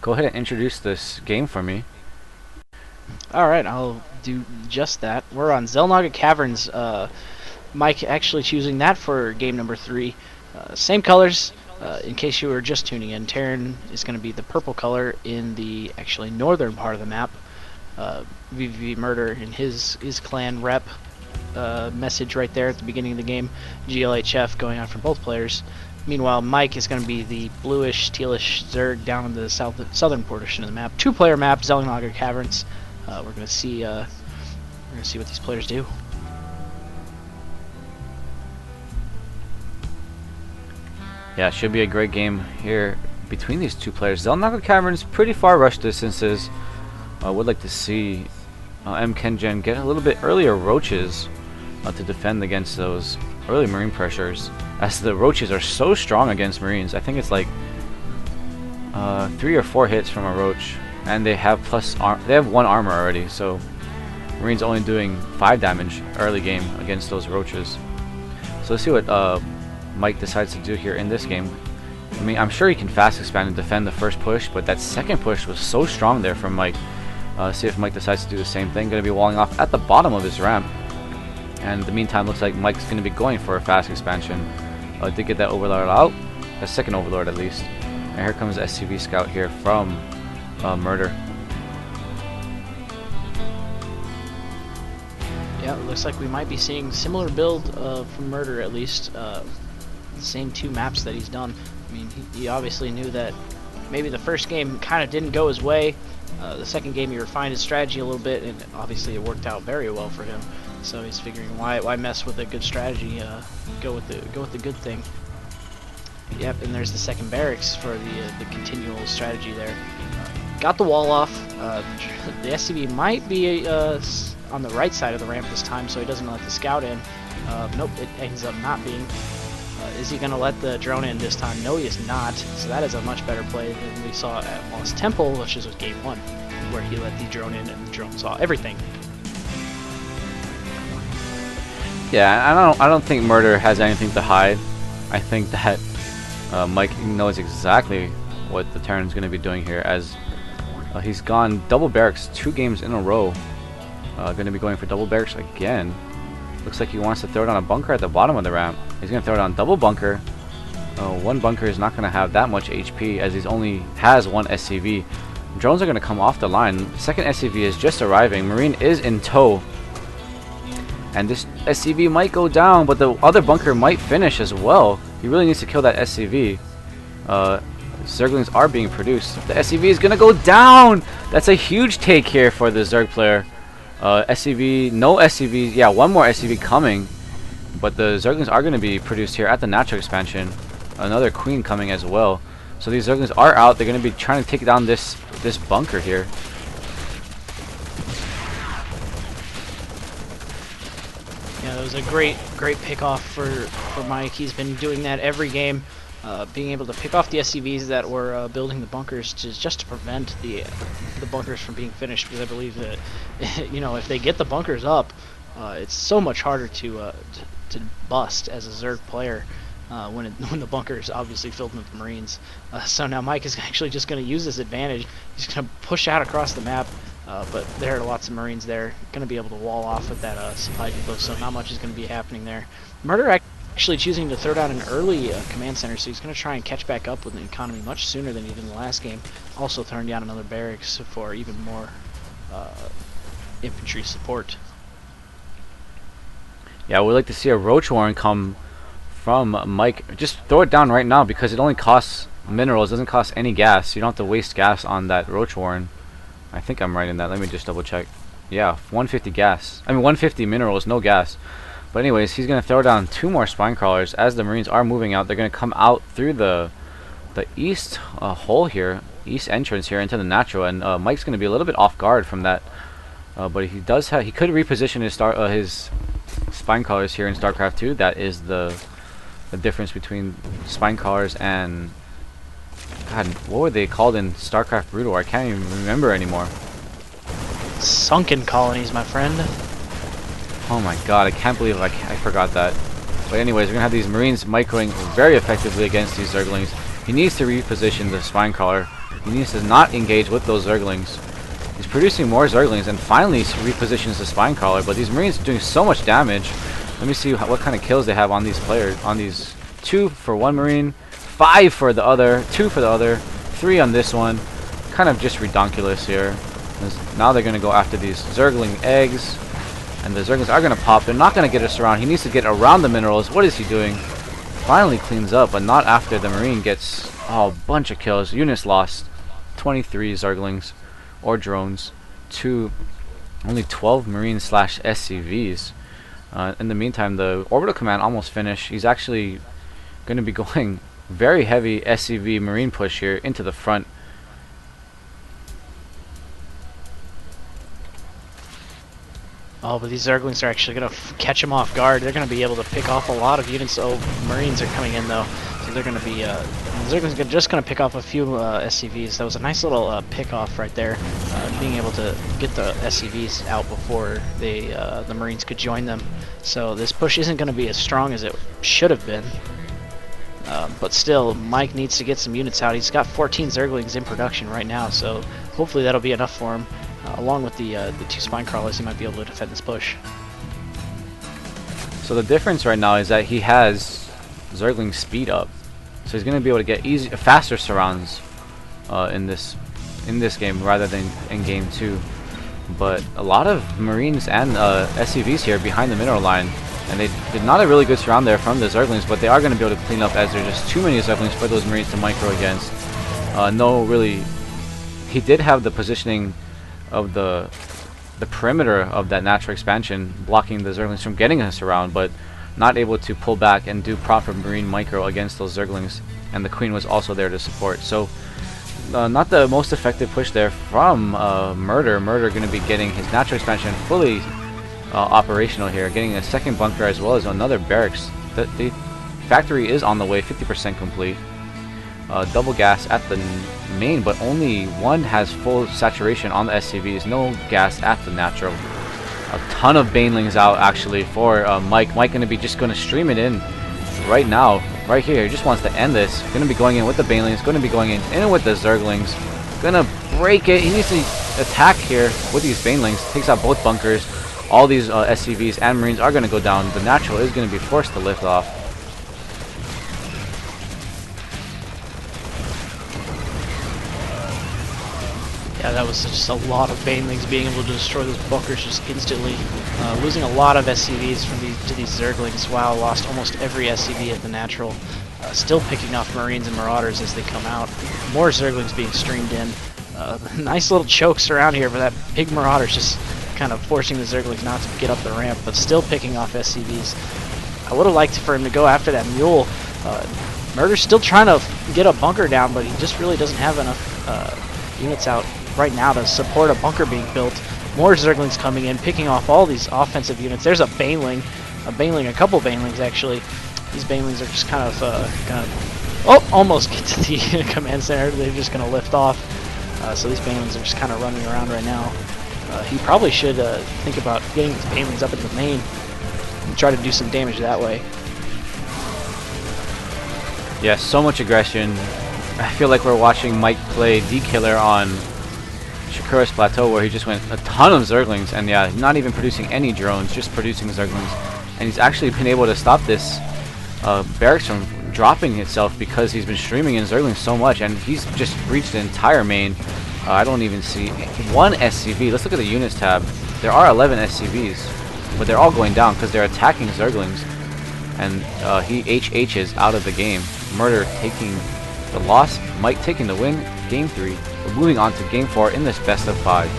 go ahead and introduce this game for me. Alright, I'll do just that. We're on Xel Naga Caverns. Mike actually choosing that for game number 3. Same colors, in case you were just tuning in. Terran is going to be the purple color in the actually northern part of the map. vVvMurder in his clan rep message right there at the beginning of the game. GLHF going on for both players. Meanwhile, Mike is going to be the bluish, tealish Zerg down in the southern portion of the map. Two-player map, Xel Naga Caverns. We're going to see what these players do. Yeah, it should be a great game here between these two players. Xel Naga Caverns, pretty far rush distances. I would like to see Mkengyn get a little bit earlier roaches to defend against those early marine pressures, as the roaches are so strong against marines. I think it's like 3 or 4 hits from a roach, and they have they have 1 armor already, so marines only doing 5 damage early game against those roaches. So let's see what Mike decides to do here in this game. I mean, I'm sure he can fast expand and defend the first push, but that second push was so strong there from Mike. See if Mike decides to do the same thing. Going to be walling off at the bottom of his ramp. And in the meantime, looks like Mike's going to be going for a fast expansion. Did get that overlord out. A second overlord at least. And here comes SCV Scout here from Murder. Yeah, it looks like we might be seeing similar build from Murder at least. The same 2 maps that he's done. I mean, he obviously knew that maybe the first game kind of didn't go his way. The second game he refined his strategy a little bit, and obviously it worked out very well for him. So he's figuring why mess with a good strategy? Go with the good thing. Yep, and there's the second barracks for the continual strategy there. Got the wall off. The SCV might be on the right side of the ramp this time, so he doesn't let the scout in. Nope, it ends up not being. Is he going to let the drone in this time? No, he is not. So that is a much better play than we saw at Lost Temple, which is game 1, where he let the drone in and the drone saw everything. Yeah, I don't think Murder has anything to hide. I think that Mike knows exactly what the Terran's going to be doing here, as he's gone double barracks 2 games in a row. Going to be going for double barracks again. Looks like he wants to throw down a bunker at the bottom of the ramp. He's going to throw down double bunker. 1 bunker is not going to have that much HP, as he only has 1 SCV. Drones are going to come off the line. Second SCV is just arriving. Marine is in tow. And this SCV might go down, but the other bunker might finish as well. He really needs to kill that SCV. Zerglings are being produced. The SCV is going to go down! That's a huge take here for the Zerg player. SCV, no SCV, yeah, 1 more SCV coming. But the Zerglings are going to be produced here at the natural expansion. Another queen coming as well. So these Zerglings are out. They're going to be trying to take down this bunker here. Yeah, that was a great pick off for Mike. He's been doing that every game, being able to pick off the SCVs that were building the bunkers just to prevent the bunkers from being finished. Because I believe that if they get the bunkers up, it's so much harder to bust as a Zerg player when the bunker is obviously filled with Marines. So now Mike is actually just going to use this advantage. He's going to push out across the map. But there are lots of Marines there. Going to be able to wall off with that supply depot, so not much is going to be happening there. Murder actually choosing to throw down an early command center, so he's going to try and catch back up with an economy much sooner than he did in the last game. Also throwing down another barracks for even more infantry support. Yeah, we'd like to see a Roach Warren come from Mike. Just throw it down right now, because it only costs minerals. It doesn't cost any gas. You don't have to waste gas on that Roach Warren. I think I'm right in that. Let me just double check. Yeah, 150 gas. I mean 150 minerals, no gas. But anyways, he's going to throw down 2 more spine crawlers as the Marines are moving out. They're going to come out through the east hole here, east entrance here into the natural, and Mike's going to be a little bit off guard from that. But he could reposition his spine crawlers here in StarCraft 2. That is the difference between spine crawlers and, God, what were they called in StarCraft Brutal? I can't even remember anymore. Sunken colonies, my friend. Oh my god, I can't believe I forgot that. But anyways, we're going to have these Marines microing very effectively against these Zerglings. He needs to reposition the Spine Crawler. He needs to not engage with those Zerglings. He's producing more Zerglings and finally repositions the Spine Crawler, but these Marines are doing so much damage. Let me see what kind of kills they have on these players. On these 2 for one Marine, 5 for the other, 2 for the other, 3 on this one. Kind of just redonkulous here. Now they're going to go after these Zergling eggs, and the Zerglings are going to pop. They're not going to get us around. He needs to get around the minerals. What is he doing? Finally cleans up, but not after the Marine gets a bunch of kills. Units lost. 23 Zerglings or drones to only 12 Marines slash SCVs. In the meantime, the orbital command almost finished. He's actually going to be going very heavy SCV Marine push here into the front. Oh, but these Zerglings are actually going to catch him off guard. They're going to be able to pick off a lot of units. Oh, Marines are coming in though, so they're going to be. Zerglings are just going to pick off a few SCVs. That was a nice little pick off right there, being able to get the SCVs out before they the Marines could join them. So this push isn't going to be as strong as it should have been. But still, Mike needs to get some units out. He's got 14 Zerglings in production right now, so hopefully that'll be enough for him. Along with the 2 Spine Crawlers, he might be able to defend this push. So the difference right now is that he has Zergling speed up, so he's going to be able to get faster surrounds in this game rather than in game 2. But a lot of Marines and SCVs here behind the mineral line, and they did not a really good surround there from the Zerglings, but they are going to be able to clean up as there's just too many Zerglings for those Marines to micro against. He did have the positioning of the perimeter of that natural expansion, blocking the Zerglings from getting us around, but not able to pull back and do proper Marine micro against those Zerglings, and the Queen was also there to support. So not the most effective push there from Murder. Murder going to be getting his natural expansion fully operational here, getting a second bunker as well as another barracks. The factory is on the way, 50% complete. Double gas at the main, but only one has full saturation on the SCVs, no gas at the natural. A ton of Banelings out actually for Mike. Mike going to be just going to stream it in right now, right here. He just wants to end this. Going to be going in with the Banelings, going to be going in with the Zerglings. Going to break it. He needs to attack here with these Banelings. Takes out both bunkers. All these SCVs and Marines are going to go down. The natural is going to be forced to lift off. Yeah, that was just a lot of Banelings being able to destroy those bunkers just instantly. Losing a lot of SCVs to these Zerglings. Wow, lost almost every SCV at the natural. Still picking off Marines and Marauders as they come out. More Zerglings being streamed in. Nice little chokes around here, but that big Marauder's just kind of forcing the Zerglings not to get up the ramp, but still picking off SCVs. I would have liked for him to go after that mule. Murder's still trying to get a bunker down, but he just really doesn't have enough units out right now to support a bunker being built. More Zerglings coming in, picking off all these offensive units. There's a Baneling, a couple Banelings actually. These Banelings are just kind of almost get to the command center. They're just going to lift off. So these Banelings are just kind of running around right now. He probably should think about getting these Banelings up into the main and try to do some damage that way. Yeah, so much aggression. I feel like we're watching Mike play D-Killer on Shakura's Plateau, where he just went a ton of Zerglings, and yeah, not even producing any drones, just producing Zerglings. And he's actually been able to stop this barracks from dropping itself because he's been streaming in Zerglings so much, and he's just breached the entire main. I don't even see one SCV. Let's look at the units tab. There are 11 SCVs, but they're all going down because they're attacking Zerglings. And he HH's out of the game. Murder taking the loss, Mike taking the win. Game 3. We're moving on to Game 4 in this best of 5.